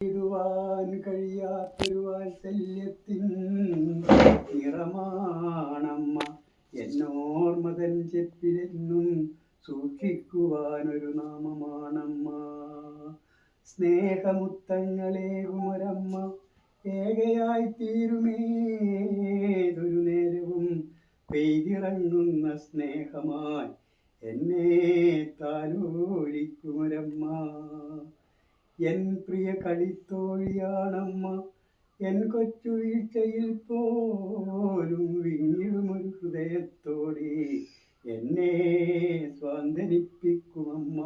ഇടുവാൻ കഴിയാത്തൊരു വാത്സല്യത്തിൻ നിറമാണമ്മ. എന്നോർമതൻ ചെപ്പിലെന്നും സൂക്ഷിക്കുവാനൊരു നാമമാണമ്മ. സ്നേഹമുത്തങ്ങളേകുമൊരമ്മ ഏകയായി തീരുമേതൊരു നേരവും പെയ്തിറങ്ങുന്ന സ്നേഹമായി എന്നെ താലോലിക്കുമൊരമ്മ. എൻ പ്രിയ കളിത്തോഴിയാണമ്മ. എൻ കൊച്ചു വീഴ്ചയിൽ പോലും വിങ്ങിടുമൊരു ഹൃദയത്തോടെ എന്നെ സ്വാന്തനിപ്പിക്കുമമ്മ.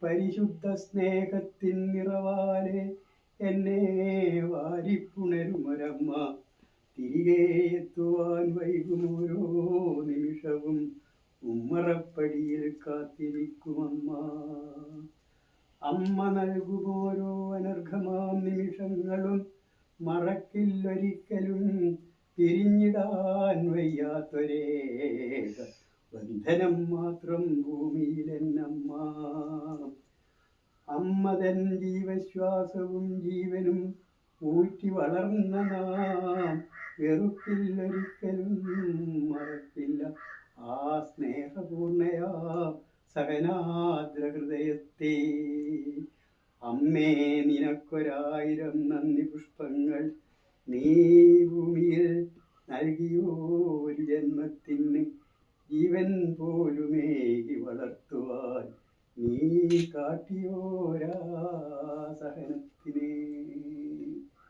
പരിശുദ്ധ സ്നേഹത്തിൻ നിറവാലെ എന്നെ വാരിപ്പുണരുമൊരമ്മ. തിരികെ എത്തുവാൻ വൈകുമോരോ നിമിഷവും ഉമ്മറപ്പടിയിൽ കാത്തിരിക്കുമമ്മ. അമ്മ നൽകുമോരോ അനർഘമാം നിമിഷങ്ങളും മറക്കില്ലൊരിക്കലും. പിരിഞ്ഞിടാൻ വയ്യാത്തൊരേക ബന്ധനം മാത്രം ഭൂമിയിലെന്നമ്മ. അമ്മതൻ ജീവശ്വാസവും ജീവനും ഊറ്റി വളർന്ന നാം വെറുക്കില്ലൊരിക്കലും, മറക്കില്ല ആ സ്നേഹപൂർണയാ സഹനാദ്ര ഹൃദയത്തെ. അമ്മേ, നിനക്കൊരായിരം നന്ദി പുഷ്പങ്ങൾ നീ ഭൂമിയിൽ നൽകിയോ